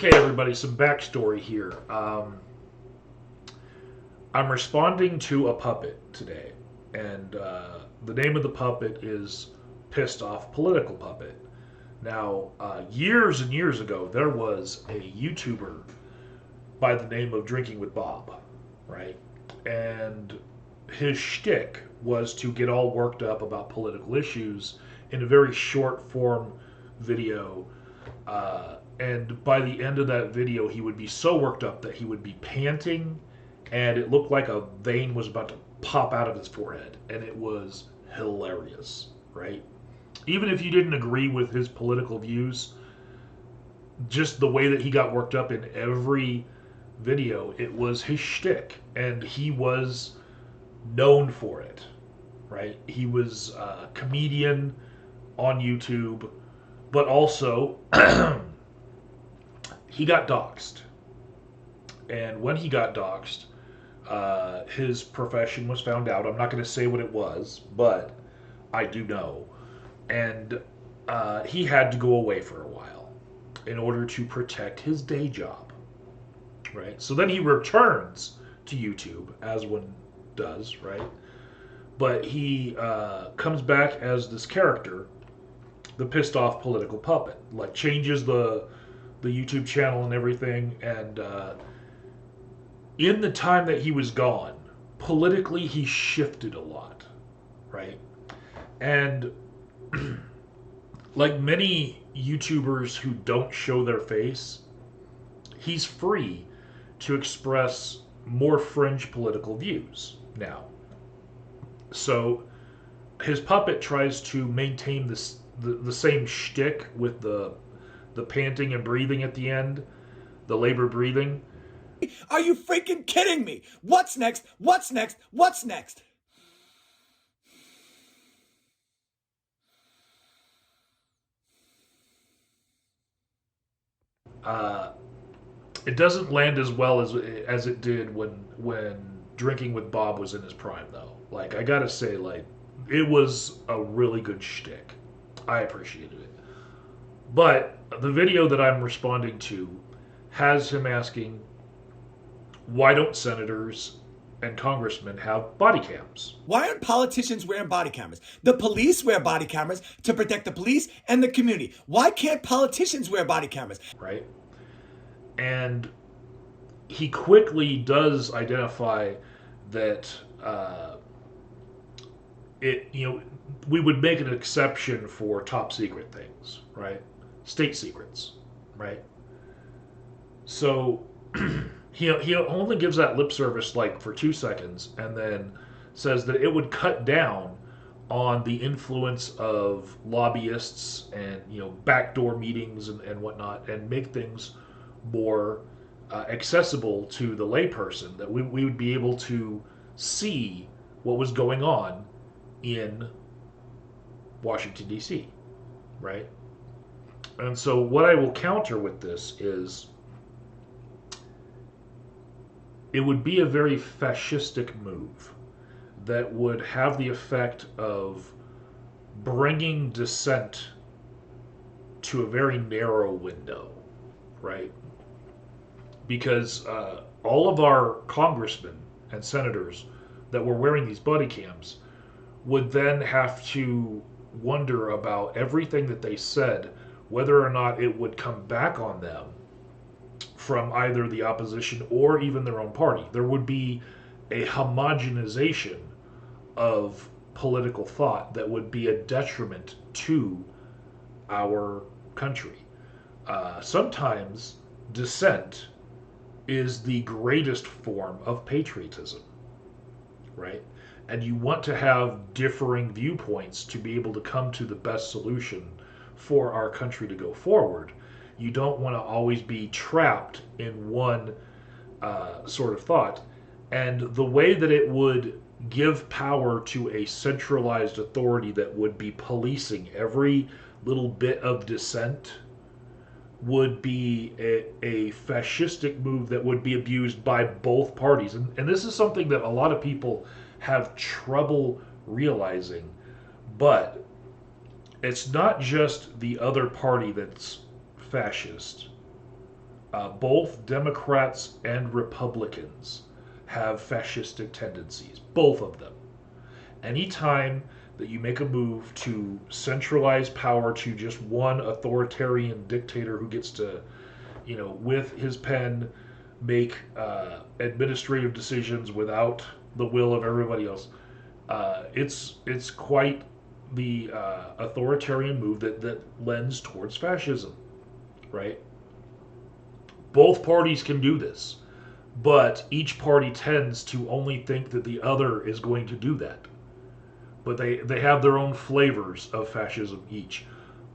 Okay, everybody, some backstory here. I'm responding to a puppet today, and the name of the puppet is Pissed Off Political Puppet. Now, years and years ago, there was a YouTuber by the name of Drinking with Bob, right? And his shtick was to get all worked up about political issues in a very short form video. And by the end of that video, he would be so worked up that he would be panting, and it looked like a vein was about to pop out of his forehead. And it was hilarious, right? Even if you didn't agree with his political views, just the way that he got worked up in every video, it was his shtick, and he was known for it, right? He was a comedian on YouTube, but also he got doxxed. And when he got doxxed, his profession was found out. I'm not going to say what it was, but I do know. And he had to go away for a while in order to protect his day job, right? So then he returns to YouTube, as one does, right? But he comes back as this character, the pissed off political puppet, like changes the YouTube channel and everything. And in the time that he was gone, politically he shifted a lot, right? And like many YouTubers who don't show their face, he's free to express more fringe political views now. So his puppet tries to maintain the same shtick with the panting and breathing at the end, the labor breathing. Are you freaking kidding me? What's next? What's next? What's next? Uh, it doesn't land as well as it did when Drinking with Bob was in his prime, though. Like I gotta say, like it was a really good shtick. I appreciated it. But the video that I'm responding to has him asking, why don't senators and congressmen have body cams? Why aren't politicians wearing body cameras? The police wear body cameras to protect the police and the community. Why can't politicians wear body cameras? Right? And he quickly does identify that we would make an exception for top secret things, right? State secrets, right? So he only gives that lip service like for 2 seconds, and then says that it would cut down on the influence of lobbyists and backdoor meetings and whatnot, and make things more accessible to the layperson, that we would be able to see what was going on in Washington, D.C., right? And so, what I will counter with this is it would be a very fascistic move that would have the effect of bringing dissent to a very narrow window, right? Because all of our congressmen and senators that were wearing these body cams would then have to wonder about everything that they said, whether or not it would come back on them from either the opposition or even their own party. There would be a homogenization of political thought that would be a detriment to our country. Sometimes dissent is the greatest form of patriotism, right? And you want to have differing viewpoints to be able to come to the best solution for our country to go forward. You don't want to always be trapped in one sort of thought. And the way that it would give power to a centralized authority that would be policing every little bit of dissent would be a fascistic move that would be abused by both parties. And this is something that a lot of people have trouble realizing. But it's not just the other party that's fascist. Both Democrats and Republicans have fascistic tendencies, both of them. Anytime that you make a move to centralize power to just one authoritarian dictator who gets to, with his pen, make administrative decisions without the will of everybody else, it's quite the authoritarian move that lends towards fascism, right? Both parties can do this, but each party tends to only think that the other is going to do that. But they have their own flavors of fascism each.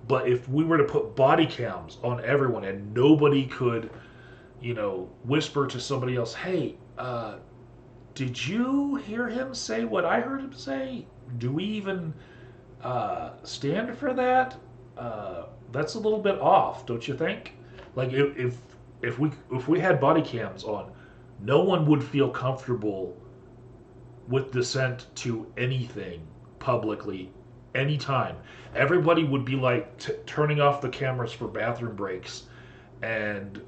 But if we were to put body cams on everyone and nobody could, whisper to somebody else, hey, did you hear him say what I heard him say? Do we even stand for that? That's a little bit off, don't you think? Like if we had body cams on, no one would feel comfortable with dissent to anything publicly anytime. Everybody would be like turning off the cameras for bathroom breaks and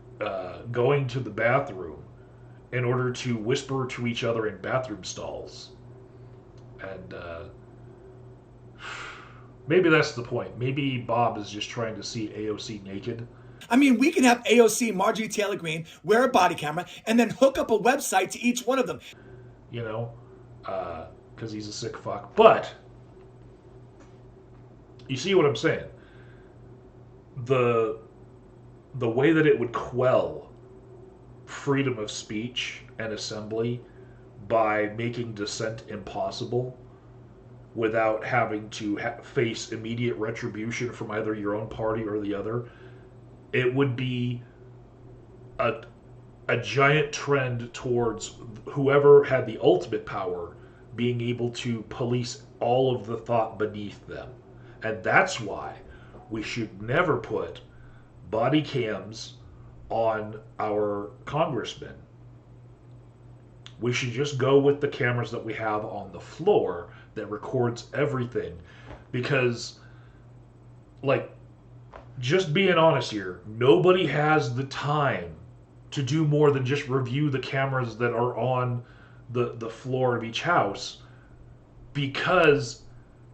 going to the bathroom in order to whisper to each other in bathroom stalls. And maybe that's the point. Maybe Bob is just trying to see AOC naked. I mean, we can have AOC, Marjorie Taylor Greene, wear a body camera, and then hook up a website to each one of them. You know, because he's a sick fuck. But you see what I'm saying? The the way that it would quell freedom of speech and assembly by making dissent impossible without having to face immediate retribution from either your own party or the other, it would be a, a giant trend towards whoever had the ultimate power being able to police all of the thought beneath them. And that's why we should never put body cams on our congressmen. We should just go with the cameras that we have on the floor that records everything. Because, like, just being honest here, nobody has the time to do more than just review the cameras that are on the floor of each house, because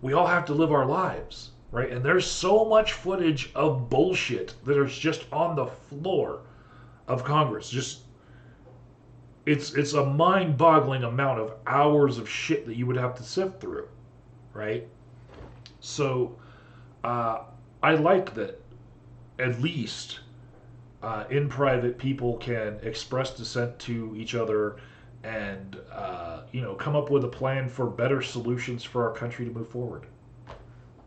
we all have to live our lives, right? And there's so much footage of bullshit that is just on the floor of Congress. Just it's a mind-boggling amount of hours of shit that you would have to sift through, right? So I like that at least in private people can express dissent to each other and come up with a plan for better solutions for our country to move forward.